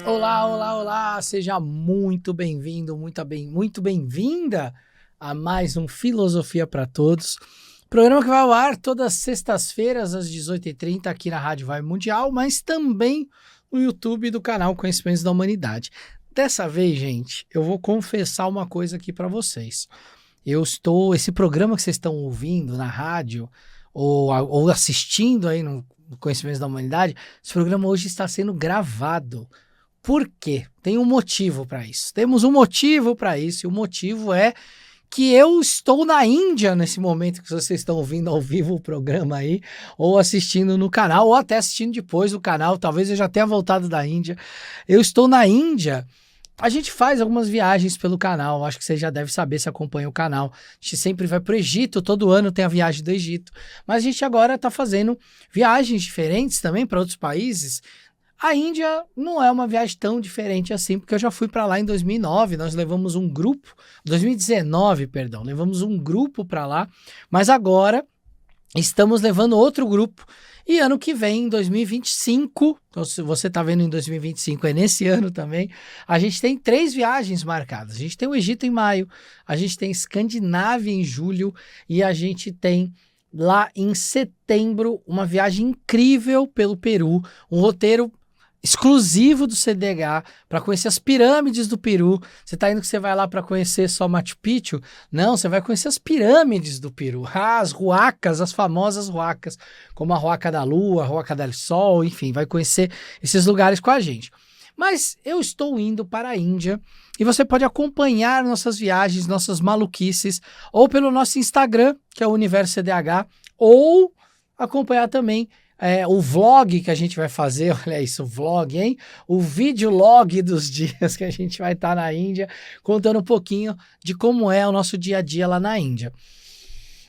Olá, olá, olá! Seja muito bem-vindo, muito bem-vinda a mais um Filosofia para Todos. Programa que vai ao ar todas as sextas-feiras às 18h30 aqui na Rádio Vai Mundial, mas também no YouTube do canal Conhecimentos da Humanidade. Dessa vez, gente, eu vou confessar uma coisa aqui para vocês. Esse programa que vocês estão ouvindo na rádio ou assistindo aí no Conhecimentos da Humanidade, esse programa hoje está sendo gravado. Por quê? Tem um motivo para isso. Temos um motivo para isso, e o motivo é que eu estou na Índia nesse momento que vocês estão ouvindo ao vivo o programa aí, ou assistindo no canal, ou até assistindo depois no canal, talvez eu já tenha voltado da Índia. Eu estou na Índia. A gente faz algumas viagens pelo canal, acho que você já deve saber se acompanha o canal. A gente sempre vai para o Egito, todo ano tem a viagem do Egito, mas a gente agora está fazendo viagens diferentes também para outros países. A Índia não é uma viagem tão diferente assim, porque eu já fui para lá em 2009, nós levamos um grupo, 2019, perdão, levamos um grupo para lá, mas agora estamos levando outro grupo. E ano que vem, em 2025, então se você está vendo em 2025, é nesse ano também, a gente tem 3 viagens marcadas. A gente tem o Egito em maio, a gente tem Escandinávia em julho e a gente tem lá em setembro uma viagem incrível pelo Peru, um roteiro exclusivo do CDH para conhecer as pirâmides do Peru. Você está indo que você vai lá para conhecer só Machu Picchu? Não, você vai conhecer as pirâmides do Peru, as huacas, as famosas huacas, como a Huaca da Lua, a Huaca del Sol, enfim, vai conhecer esses lugares com a gente. Mas eu estou indo para a Índia e você pode acompanhar nossas viagens, nossas maluquices, ou pelo nosso Instagram, que é o Universo CDH, ou acompanhar também o vlog que a gente vai fazer, olha isso, o vlog, hein? O videolog dos dias que a gente vai estar na Índia, contando um pouquinho de como é o nosso dia a dia lá na Índia.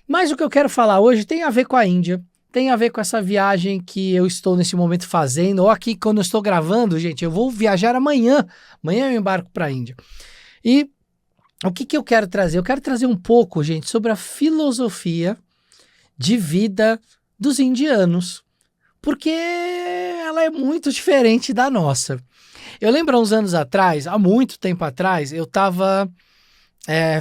Mas o que eu quero falar hoje tem a ver com a Índia, tem a ver com essa viagem que eu estou nesse momento fazendo, ou aqui quando eu estou gravando, gente, eu vou viajar amanhã eu embarco para a Índia. E o que eu quero trazer? Eu quero trazer um pouco, gente, sobre a filosofia de vida dos indianos, porque ela é muito diferente da nossa. Eu lembro há uns anos atrás, há muito tempo atrás, eu estava...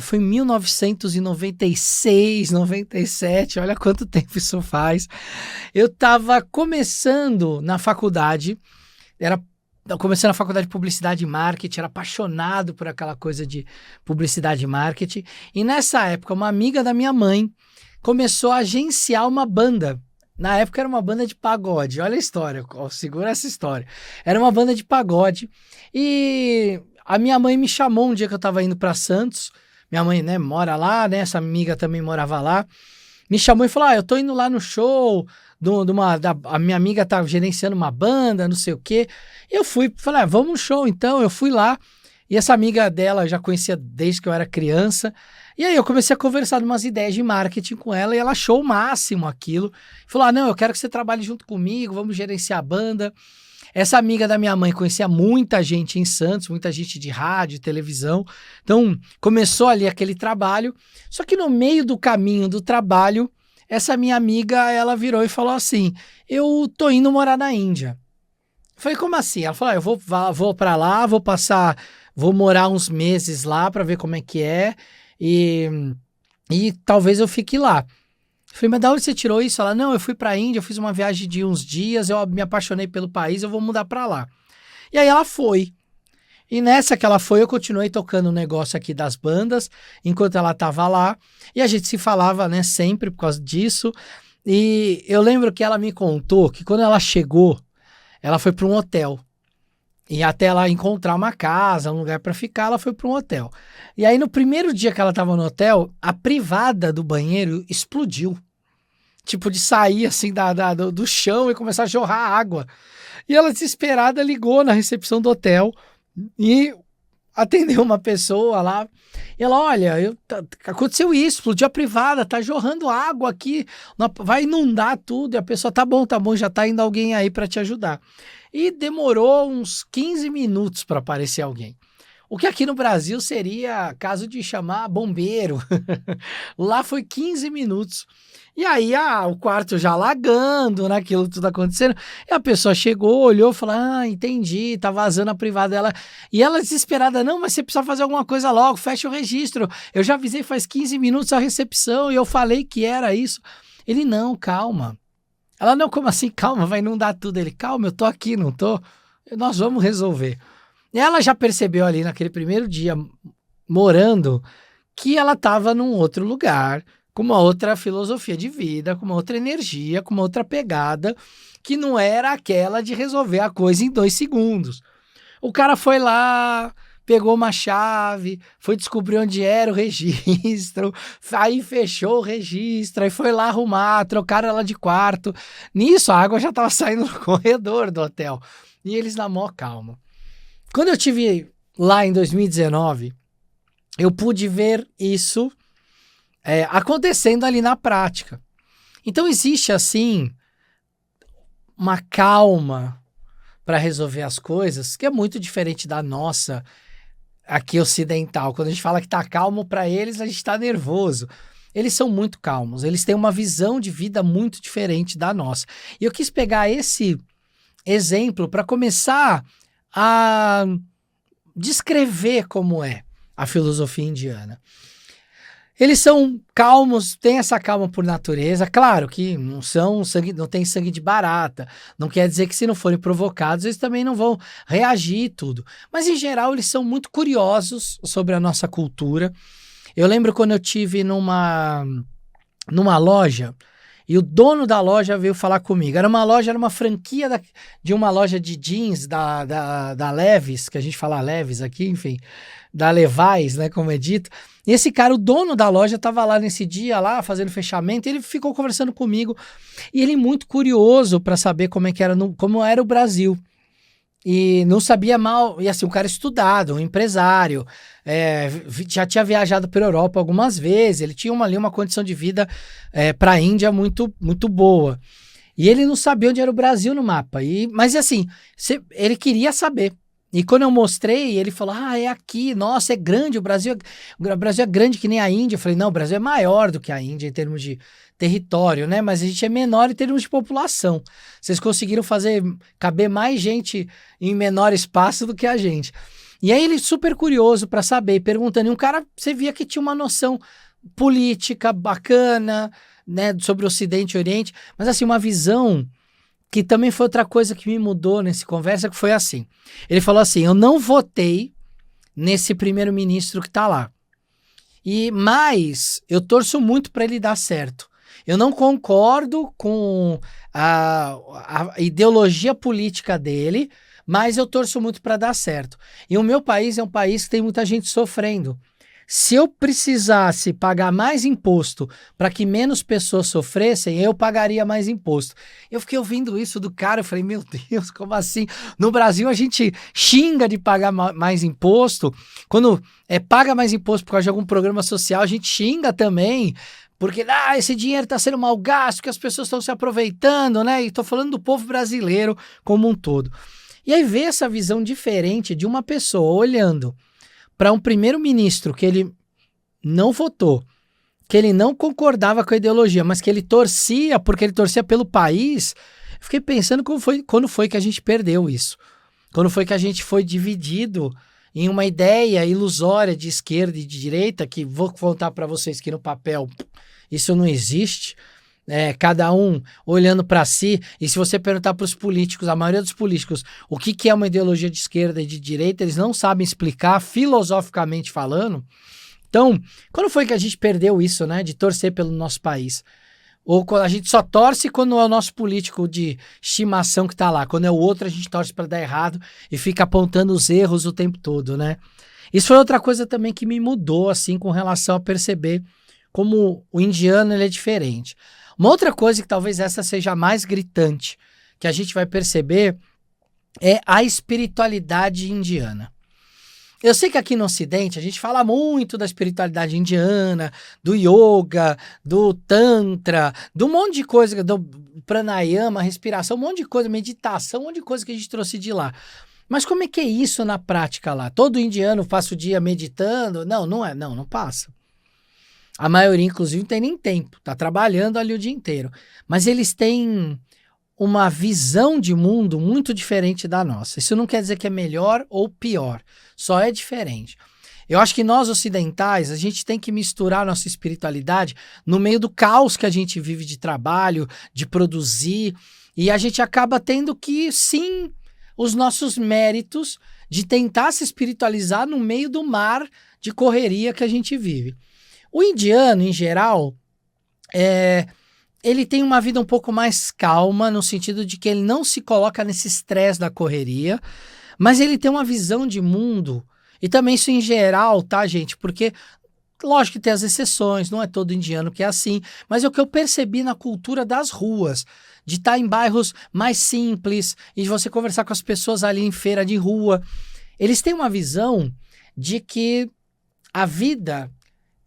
foi em 1996, 97, olha quanto tempo isso faz. Eu estava começando na faculdade, começando na faculdade de Publicidade e Marketing, era apaixonado por aquela coisa de Publicidade e Marketing, e nessa época uma amiga da minha mãe começou a agenciar uma banda. Na época era uma banda de pagode, olha a história, segura essa história. Era uma banda de pagode e a minha mãe me chamou um dia que eu estava indo para Santos. Minha mãe, né, mora lá, né, essa amiga também morava lá. Me chamou e falou, eu tô indo lá no show, a minha amiga tá gerenciando uma banda, não sei o quê. Eu fui, falei, vamos no show então. Eu fui lá e essa amiga dela eu já conhecia desde que eu era criança. E aí eu comecei a conversar de umas ideias de marketing com ela e ela achou o máximo aquilo. Falou, não, eu quero que você trabalhe junto comigo, vamos gerenciar a banda. Essa amiga da minha mãe conhecia muita gente em Santos, muita gente de rádio, televisão. Então começou ali aquele trabalho. Só que no meio do caminho do trabalho, essa minha amiga, ela virou e falou assim, eu tô indo morar na Índia. Eu falei, como assim? Ela falou, eu vou para lá, vou morar uns meses lá para ver como é que é. E talvez eu fique lá. Eu falei, mas da onde você tirou isso? Ela, não, eu fui para a Índia, eu fiz uma viagem de uns dias, eu me apaixonei pelo país, eu vou mudar para lá. E aí ela foi. E nessa que ela foi, eu continuei tocando o negócio aqui das bandas, enquanto ela estava lá. E a gente se falava, né, sempre por causa disso. E eu lembro que ela me contou que quando ela chegou, ela foi para um hotel. E até ela encontrar uma casa, um lugar para ficar, ela foi para um hotel. E aí no primeiro dia que ela estava no hotel, a privada do banheiro explodiu. Tipo de sair assim do chão e começar a jorrar água. E ela desesperada ligou na recepção do hotel e atendeu uma pessoa lá. E ela, olha, aconteceu isso, explodiu a privada, tá jorrando água aqui, vai inundar tudo. E a pessoa, tá bom, já tá indo alguém aí para te ajudar. E demorou uns 15 minutos para aparecer alguém. O que aqui no Brasil seria caso de chamar bombeiro. Lá foi 15 minutos. E aí, o quarto já alagando, né? Aquilo tudo acontecendo. E a pessoa chegou, olhou, falou: ah, entendi, tá vazando a privada dela. E ela desesperada: não, mas você precisa fazer alguma coisa logo, fecha o registro. Eu já avisei faz 15 minutos a recepção e eu falei que era isso. Ele: não, calma. Ela: não, como assim? Calma, vai inundar tudo. Ele: calma, eu tô aqui, não tô? Nós vamos resolver. E ela já percebeu ali naquele primeiro dia morando que ela estava num outro lugar, com uma outra filosofia de vida, com uma outra energia, com uma outra pegada, que não era aquela de resolver a coisa em 2 segundos. O cara foi lá, pegou uma chave, foi descobrir onde era o registro, aí fechou o registro, aí foi lá arrumar, trocaram ela de quarto. Nisso, a água já estava saindo no corredor do hotel. E eles na maior calma. Quando eu estive lá em 2019, eu pude ver isso acontecendo ali na prática. Então existe, assim, uma calma para resolver as coisas que é muito diferente da nossa aqui ocidental. Quando a gente fala que tá calmo para eles, a gente tá nervoso. Eles são muito calmos, eles têm uma visão de vida muito diferente da nossa. E eu quis pegar esse exemplo para começar a descrever como é a filosofia indiana. Eles são calmos, têm essa calma por natureza. Claro que não tem sangue de barata. Não quer dizer que se não forem provocados, eles também não vão reagir e tudo. Mas, em geral, eles são muito curiosos sobre a nossa cultura. Eu lembro quando eu tive numa loja e o dono da loja veio falar comigo. Era uma franquia de uma loja de jeans da Levi's, que a gente fala Levi's aqui, enfim, da Levi's, né, como é dito. E esse cara, o dono da loja, estava lá nesse dia, lá fazendo fechamento, e ele ficou conversando comigo, e ele muito curioso para saber como era o Brasil. E não sabia mal, e assim, um cara estudado, um empresário, já tinha viajado pela Europa algumas vezes, ele tinha ali uma condição de vida para a Índia muito, muito boa. E ele não sabia onde era o Brasil no mapa, mas assim, ele queria saber. E quando eu mostrei, ele falou: ah, é aqui, nossa, é grande, o Brasil é grande que nem a Índia. Eu falei: não, o Brasil é maior do que a Índia em termos de território, né? Mas a gente é menor em termos de população. Vocês conseguiram caber mais gente em menor espaço do que a gente. E aí ele super curioso para saber, perguntando, e um cara, você via que tinha uma noção política bacana, né, sobre o Ocidente e Oriente, mas assim, uma visão que também foi outra coisa que me mudou nessa conversa, que foi assim. Ele falou assim: eu não votei nesse primeiro-ministro que tá lá. Mas eu torço muito para ele dar certo. Eu não concordo com a ideologia política dele, mas eu torço muito para dar certo. E o meu país é um país que tem muita gente sofrendo. Se eu precisasse pagar mais imposto para que menos pessoas sofressem, eu pagaria mais imposto. Eu fiquei ouvindo isso do cara, eu falei: meu Deus, como assim? No Brasil a gente xinga de pagar mais imposto. Quando paga mais imposto por causa de algum programa social, a gente xinga também. Porque esse dinheiro está sendo mal gasto, que as pessoas estão se aproveitando, né? E estou falando do povo brasileiro como um todo. E aí ver essa visão diferente de uma pessoa olhando para um primeiro-ministro que ele não votou, que ele não concordava com a ideologia, mas que ele torcia, porque ele torcia pelo país, eu fiquei pensando quando foi que a gente perdeu isso. Quando foi que a gente foi dividido em uma ideia ilusória de esquerda e de direita, que vou contar para vocês que no papel isso não existe. Cada um olhando para si, e se você perguntar para os políticos, a maioria dos políticos, o que é uma ideologia de esquerda e de direita, eles não sabem explicar, filosoficamente falando. Então, quando foi que a gente perdeu isso, né, de torcer pelo nosso país? Ou a gente só torce quando é o nosso político de estimação que tá lá, quando é o outro a gente torce para dar errado e fica apontando os erros o tempo todo, né? Isso foi outra coisa também que me mudou, assim, com relação a perceber como o indiano ele é diferente. Uma outra coisa que talvez essa seja mais gritante, que a gente vai perceber, é a espiritualidade indiana. Eu sei que aqui no Ocidente a gente fala muito da espiritualidade indiana, do yoga, do tantra, do monte de coisa, do pranayama, respiração, um monte de coisa, meditação, um monte de coisa que a gente trouxe de lá. Mas como é que é isso na prática lá? Todo indiano passa o dia meditando? Não, não passa. A maioria, inclusive, não tem nem tempo, tá trabalhando ali o dia inteiro. Mas eles têm uma visão de mundo muito diferente da nossa. Isso não quer dizer que é melhor ou pior, só é diferente. Eu acho que nós ocidentais, a gente tem que misturar nossa espiritualidade no meio do caos que a gente vive de trabalho, de produzir, e a gente acaba tendo que, sim, os nossos méritos de tentar se espiritualizar no meio do mar de correria que a gente vive. O indiano, em geral, ele tem uma vida um pouco mais calma, no sentido de que ele não se coloca nesse estresse da correria, mas ele tem uma visão de mundo, e também isso em geral, tá, gente? Porque, lógico que tem as exceções, não é todo indiano que é assim, mas é o que eu percebi na cultura das ruas, de estar em bairros mais simples, e de você conversar com as pessoas ali em feira de rua. Eles têm uma visão de que a vida,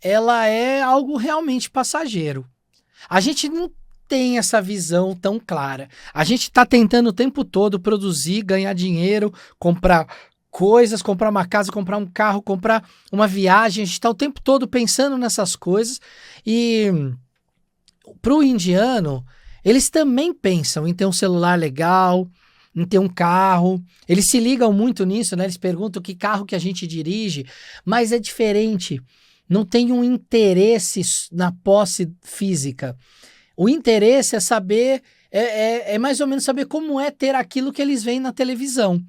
ela é algo realmente passageiro. A gente não tem essa visão tão clara. A gente está tentando o tempo todo produzir, ganhar dinheiro, comprar coisas, comprar uma casa, comprar um carro, comprar uma viagem. A gente está o tempo todo pensando nessas coisas. E para o indiano, eles também pensam em ter um celular legal, em ter um carro. Eles se ligam muito nisso, né? Eles perguntam que carro que a gente dirige, mas é diferente. Não tem um interesse na posse física. O interesse é saber, é mais ou menos saber como é ter aquilo que eles veem na televisão.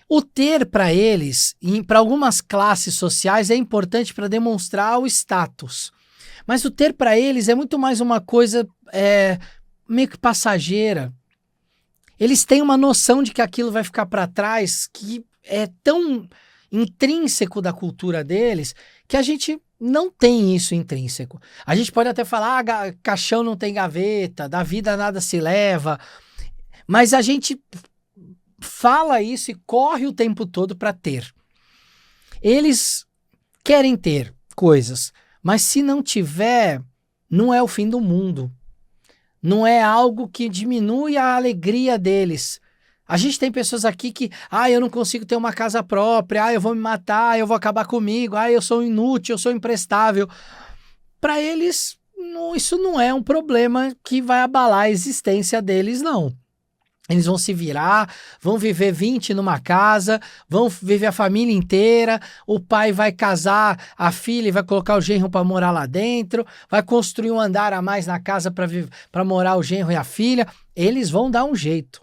O ter para eles, para algumas classes sociais, é importante para demonstrar o status. Mas o ter para eles é muito mais uma coisa meio que passageira. Eles têm uma noção de que aquilo vai ficar para trás, que é tão intrínseco da cultura deles, que a gente não tem isso intrínseco. A gente pode até falar, caixão não tem gaveta, da vida nada se leva, mas a gente fala isso e corre o tempo todo para ter. Eles querem ter coisas, mas se não tiver, não é o fim do mundo. Não é algo que diminui a alegria deles. A gente tem pessoas aqui que, eu não consigo ter uma casa própria, eu vou me matar, eu vou acabar comigo, eu sou inútil, eu sou imprestável. Para eles, isso não é um problema que vai abalar a existência deles, não. Eles vão se virar, vão viver 20 numa casa, vão viver a família inteira, o pai vai casar a filha e vai colocar o genro para morar lá dentro, vai construir um andar a mais na casa para morar o genro e a filha. Eles vão dar um jeito.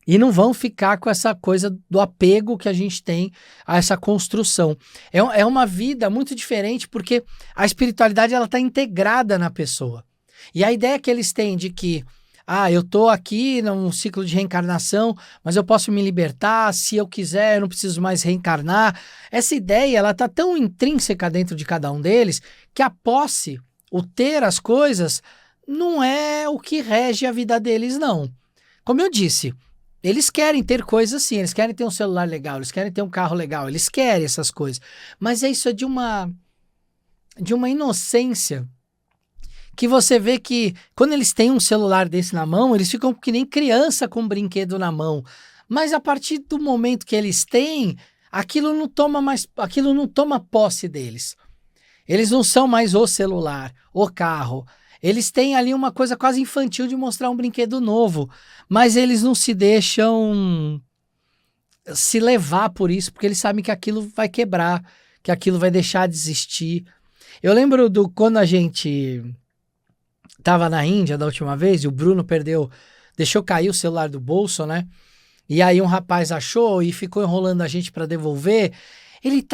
E não vão ficar com essa coisa do apego que a gente tem a essa construção. É uma vida muito diferente porque a espiritualidade está integrada na pessoa. E a ideia que eles têm de que eu estou aqui num ciclo de reencarnação, mas eu posso me libertar, se eu quiser, eu não preciso mais reencarnar. Essa ideia ela está tão intrínseca dentro de cada um deles que a posse, o ter as coisas, não é o que rege a vida deles, não. Como eu disse, eles querem ter coisas sim, eles querem ter um celular legal, eles querem ter um carro legal, eles querem essas coisas. Mas isso é de uma inocência que você vê que quando eles têm um celular desse na mão, eles ficam que nem criança com um brinquedo na mão. Mas a partir do momento que eles têm, aquilo não toma posse deles. Eles não são mais o celular, o carro. Eles têm ali uma coisa quase infantil de mostrar um brinquedo novo, mas eles não se deixam se levar por isso, porque eles sabem que aquilo vai quebrar, que aquilo vai deixar de existir. Eu lembro quando a gente estava na Índia da última vez e o Bruno deixou cair o celular do bolso, né? E aí um rapaz achou e ficou enrolando a gente para devolver. Ele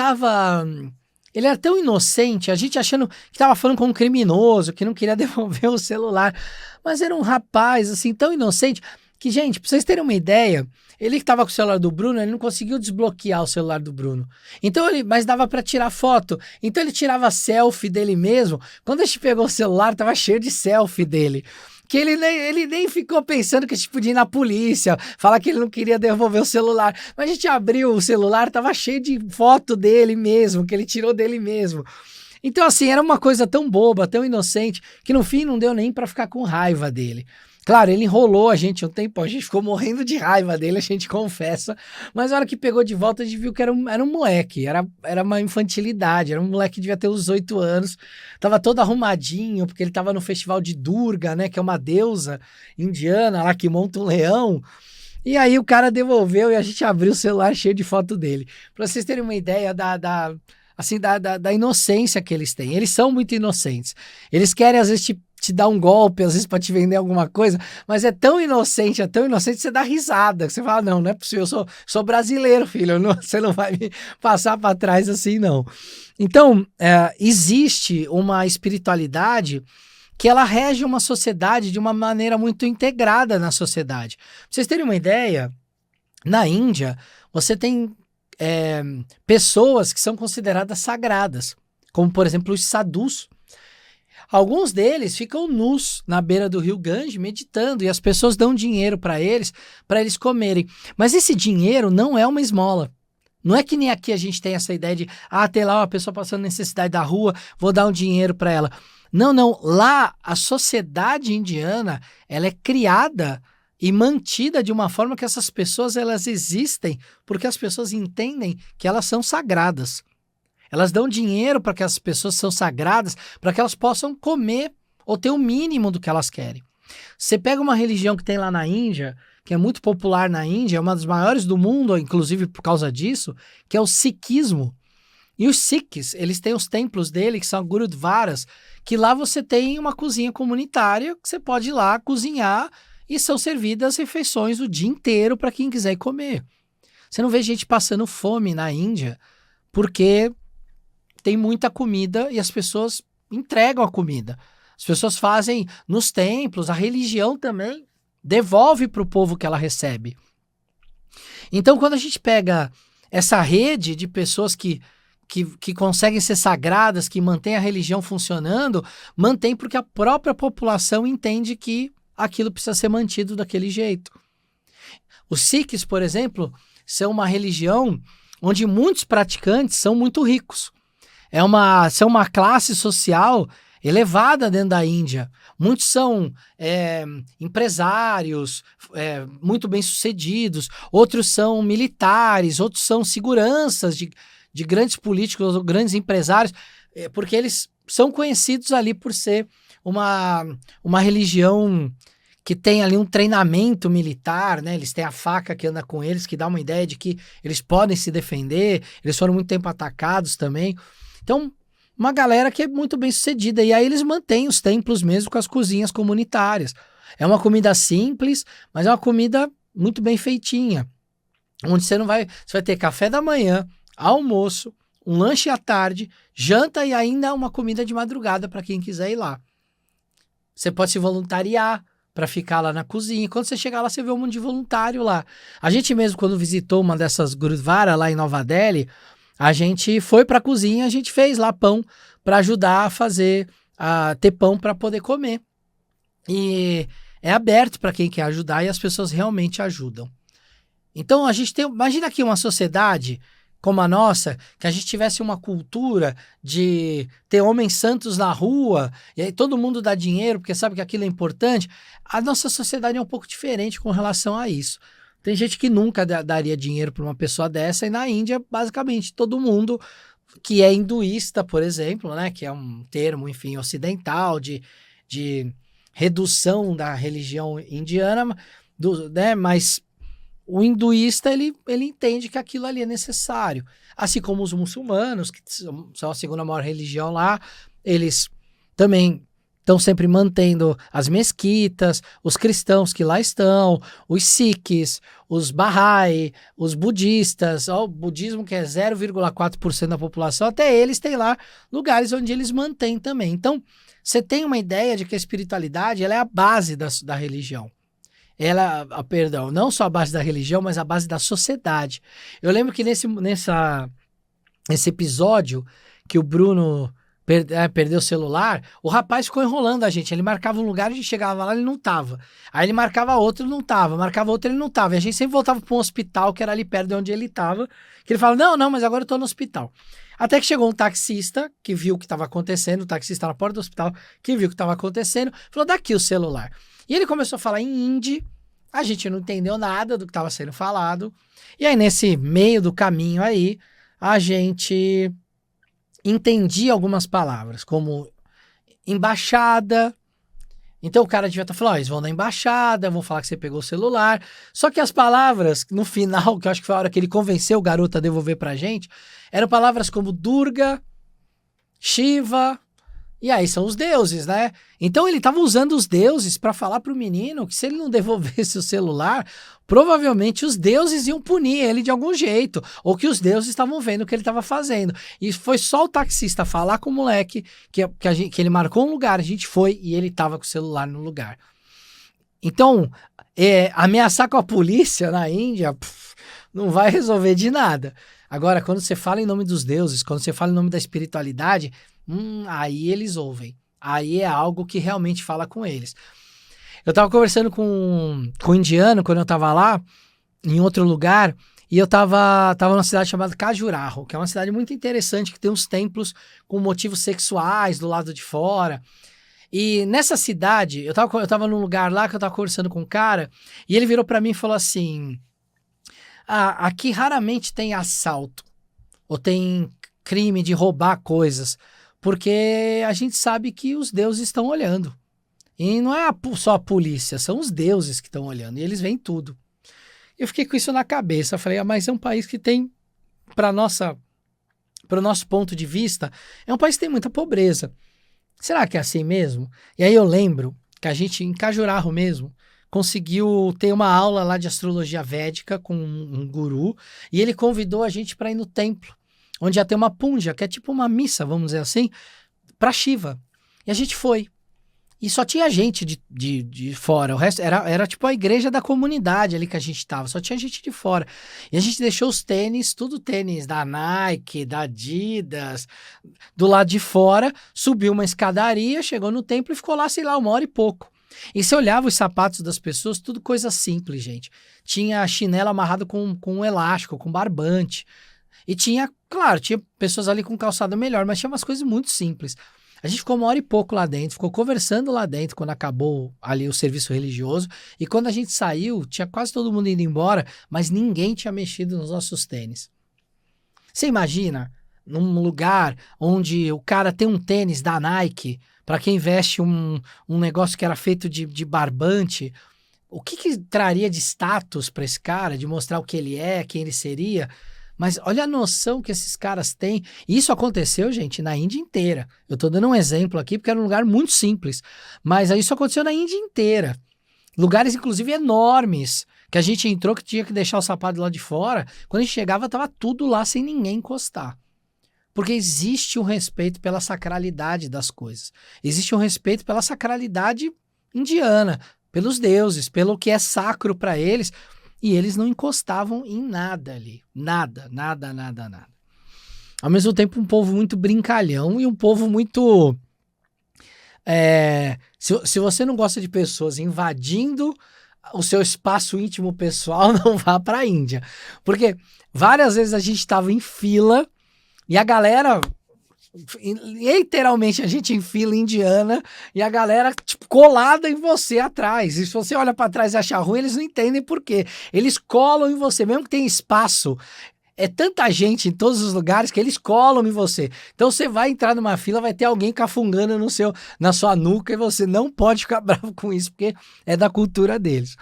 era tão inocente, a gente achando que estava falando com um criminoso, que não queria devolver o celular. Mas era um rapaz, assim, tão inocente, que, gente, pra vocês terem uma ideia, ele que estava com o celular do Bruno, ele não conseguiu desbloquear o celular do Bruno. Então mas dava para tirar foto. Então ele tirava selfie dele mesmo. Quando a gente pegou o celular, tava cheio de selfie dele. Que ele nem ficou pensando que a gente podia ir na polícia, falar que ele não queria devolver o celular. Mas a gente abriu o celular, tava cheio de foto dele mesmo, que ele tirou dele mesmo. Então, assim, era uma coisa tão boba, tão inocente, que no fim não deu nem para ficar com raiva dele. Claro, ele enrolou a gente um tempo, a gente ficou morrendo de raiva dele, a gente confessa. Mas na hora que pegou de volta, a gente viu que era um moleque, era uma infantilidade, era um moleque que devia ter uns 8 anos. Tava todo arrumadinho, porque ele tava no festival de Durga, né, que é uma deusa indiana lá que monta um leão. E aí o cara devolveu e a gente abriu o celular cheio de foto dele. Pra vocês terem uma ideia da inocência que eles têm. Eles são muito inocentes. Eles querem, às vezes, te dar um golpe, às vezes, para te vender alguma coisa, mas é tão inocente que você dá risada. Que você fala, não é possível, eu sou brasileiro, filho, você não vai me passar para trás assim, não. Então, existe uma espiritualidade que ela rege uma sociedade de uma maneira muito integrada na sociedade. Pra vocês terem uma ideia, na Índia, você tem pessoas que são consideradas sagradas, como, por exemplo, os sadhus. Alguns deles ficam nus na beira do rio Ganges meditando e as pessoas dão dinheiro para eles comerem. Mas esse dinheiro não é uma esmola. Não é que nem aqui a gente tem essa ideia de, tem lá uma pessoa passando necessidade da rua, vou dar um dinheiro para ela. Não. Lá, a sociedade indiana, ela é criada e mantida de uma forma que essas pessoas, elas existem porque as pessoas entendem que elas são sagradas. Elas dão dinheiro para que as pessoas são sagradas, para que elas possam comer ou ter o mínimo do que elas querem. Você pega uma religião que tem lá na Índia, que é muito popular na Índia, é uma das maiores do mundo, inclusive por causa disso, que é o Sikhismo. E os Sikhs, eles têm os templos dele, que são Gurudwaras, que lá você tem uma cozinha comunitária, que você pode ir lá cozinhar e são servidas refeições o dia inteiro para quem quiser comer. Você não vê gente passando fome na Índia, porque tem muita comida e as pessoas entregam a comida. As pessoas fazem nos templos, a religião também devolve para o povo que ela recebe. Então, quando a gente pega essa rede de pessoas que conseguem ser sagradas, que mantém a religião funcionando, mantém porque a própria população entende que aquilo precisa ser mantido daquele jeito. Os Sikhs, por exemplo, são uma religião onde muitos praticantes são muito ricos. São uma classe social elevada dentro da Índia. Muitos são empresários, muito bem-sucedidos, outros são militares, outros são seguranças de grandes políticos ou grandes empresários, porque eles são conhecidos ali por ser uma religião que tem ali um treinamento militar, né? Eles têm a faca que anda com eles, que dá uma ideia de que eles podem se defender, eles foram muito tempo atacados também. Então, uma galera que é muito bem sucedida. E aí eles mantêm os templos mesmo com as cozinhas comunitárias. É uma comida simples, mas é uma comida muito bem feitinha. Onde você vai ter café da manhã, almoço, um lanche à tarde, janta e ainda uma comida de madrugada para quem quiser ir lá. Você pode se voluntariar para ficar lá na cozinha. Quando você chegar lá, você vê um monte de voluntário lá. A gente mesmo, quando visitou uma dessas Gurudwara lá em Nova Delhi, a gente foi para a cozinha, a gente fez lá pão para ajudar a ter pão para poder comer. E é aberto para quem quer ajudar e as pessoas realmente ajudam. Então a gente imagina aqui uma sociedade como a nossa, que a gente tivesse uma cultura de ter homens santos na rua, e aí todo mundo dá dinheiro porque sabe que aquilo é importante. A nossa sociedade é um pouco diferente com relação a isso. Tem gente que nunca daria dinheiro para uma pessoa dessa, e na Índia, basicamente, todo mundo que é hinduísta, por exemplo, né, que é um termo, enfim, ocidental de redução da religião indiana, né, mas o hinduísta, ele entende que aquilo ali é necessário. Assim como os muçulmanos, que são a segunda maior religião lá, eles também estão sempre mantendo as mesquitas, os cristãos que lá estão, os sikhs, os Bahá'í, os budistas, o budismo que é 0,4% da população, até eles têm lá lugares onde eles mantêm também. Então, você tem uma ideia de que a espiritualidade ela é a base da religião. Perdão, não só a base da religião, mas a base da sociedade. Eu lembro que nesse episódio que o Bruno perdeu o celular, o rapaz ficou enrolando a gente. Ele marcava um lugar, a gente chegava lá, ele não tava. Aí ele marcava outro, ele não tava. Marcava outro, ele não tava. E a gente sempre voltava para um hospital que era ali perto de onde ele tava. Que ele falava, não, mas agora eu tô no hospital. Até que chegou um taxista que viu o que estava acontecendo, o taxista na porta do hospital, que viu o que estava acontecendo, falou, dá aqui o celular. E ele começou a falar em hindi, a gente não entendeu nada do que estava sendo falado. E aí, nesse meio do caminho aí, a gente entendia algumas palavras, como embaixada. Então o cara devia estar falando, eles vão na embaixada, vão falar que você pegou o celular. Só que as palavras, no final, que eu acho que foi a hora que ele convenceu o garoto a devolver pra gente, eram palavras como Durga, Shiva, e aí são os deuses, né? Então ele estava usando os deuses para falar pro menino que se ele não devolvesse o celular, provavelmente os deuses iam punir ele de algum jeito, ou que os deuses estavam vendo o que ele estava fazendo. E foi só o taxista falar com o moleque que ele marcou um lugar, a gente foi e ele estava com o celular no lugar. Então, ameaçar com a polícia na Índia não vai resolver de nada. Agora, quando você fala em nome dos deuses, quando você fala em nome da espiritualidade, aí eles ouvem. Aí é algo que realmente fala com eles. Eu tava conversando com um indiano quando eu tava lá, em outro lugar, e eu tava numa cidade chamada Khajuraho, que é uma cidade muito interessante, que tem uns templos com motivos sexuais do lado de fora. E nessa cidade, eu tava num lugar lá que eu tava conversando com um cara, e ele virou pra mim e falou assim, aqui raramente tem assalto, ou tem crime de roubar coisas, porque a gente sabe que os deuses estão olhando. E não é só a polícia, são os deuses que estão olhando, e eles veem tudo. Eu fiquei com isso na cabeça, eu falei, mas é um país que tem, para o nosso ponto de vista, é um país que tem muita pobreza. Será que é assim mesmo? E aí eu lembro que a gente, em Khajuraho mesmo, conseguiu ter uma aula lá de astrologia védica com um guru, e ele convidou a gente para ir no templo, onde ia ter uma punja, que é tipo uma missa, vamos dizer assim, para Shiva. E a gente foi. E só tinha gente de fora. O resto era tipo a igreja da comunidade ali que a gente tava. Só tinha gente de fora. E a gente deixou os tênis, tudo tênis da Nike, da Adidas, do lado de fora. Subiu uma escadaria, chegou no templo e ficou lá, sei lá, 1 hora e pouco. E você olhava os sapatos das pessoas, tudo coisa simples, gente. Tinha chinelo amarrado com um elástico, com barbante. E tinha, claro, tinha pessoas ali com calçado melhor, mas tinha umas coisas muito simples. A gente ficou 1 hora e pouco lá dentro, ficou conversando lá dentro quando acabou ali o serviço religioso. E quando a gente saiu, tinha quase todo mundo indo embora, mas ninguém tinha mexido nos nossos tênis. Você imagina, num lugar onde o cara tem um tênis da Nike, para quem veste um negócio que era feito de barbante, o que traria de status para esse cara, de mostrar o que ele é, quem ele seria? Mas olha a noção que esses caras têm. Isso aconteceu, gente, na Índia inteira. Eu tô dando um exemplo aqui porque era um lugar muito simples. Mas isso aconteceu na Índia inteira. Lugares, inclusive, enormes. Que a gente entrou, que tinha que deixar o sapato lá de fora. Quando a gente chegava, tava tudo lá sem ninguém encostar. Porque existe um respeito pela sacralidade das coisas. Existe um respeito pela sacralidade indiana. Pelos deuses, pelo que é sacro para eles. E eles não encostavam em nada ali. Nada, nada, nada, nada. Ao mesmo tempo, um povo muito brincalhão e um povo muito... Se você não gosta de pessoas invadindo o seu espaço íntimo pessoal, não vá para a Índia. Porque várias vezes a gente estava em fila e a galera... Literalmente a gente em fila indiana e a galera tipo, colada em você atrás. E se você olha para trás e achar ruim, eles não entendem por quê. Eles colam em você, mesmo que tenha espaço. É tanta gente em todos os lugares que eles colam em você. Então você vai entrar numa fila, vai ter alguém cafungando na sua nuca e você não pode ficar bravo com isso, porque é da cultura deles.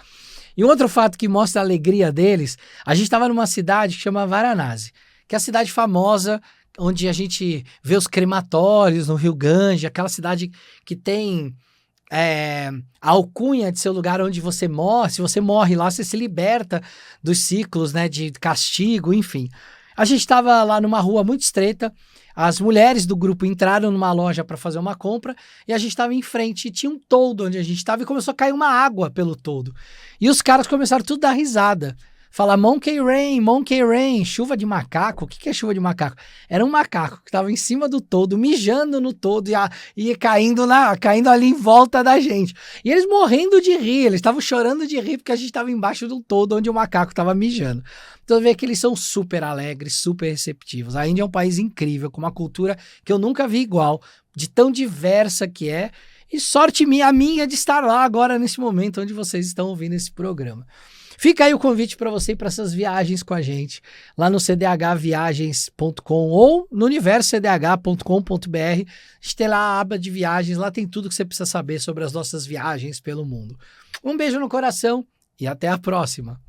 E um outro fato que mostra a alegria deles, a gente estava numa cidade que chama Varanasi, que é a cidade famosa onde a gente vê os crematórios no Rio Ganges, aquela cidade que tem a alcunha de ser o lugar onde você morre. Se você morre lá, você se liberta dos ciclos, né, de castigo, enfim. A gente estava lá numa rua muito estreita, as mulheres do grupo entraram numa loja para fazer uma compra e a gente estava em frente e tinha um toldo onde a gente estava e começou a cair uma água pelo toldo. E os caras começaram tudo a dar risada. Falar Monkey Rain, chuva de macaco. O que é chuva de macaco? Era um macaco que estava em cima do toldo, mijando no toldo e caindo ali em volta da gente. E eles morrendo de rir, eles estavam chorando de rir porque a gente estava embaixo do toldo onde o macaco estava mijando. Então você vê que eles são super alegres, super receptivos. A Índia é um país incrível, com uma cultura que eu nunca vi igual, de tão diversa que é. E sorte minha de estar lá agora nesse momento onde vocês estão ouvindo esse programa. Fica aí o convite para você ir para essas viagens com a gente, lá no cdhviagens.com ou no universocdh.com.br. A gente tem lá a aba de viagens, lá tem tudo que você precisa saber sobre as nossas viagens pelo mundo. Um beijo no coração e até a próxima.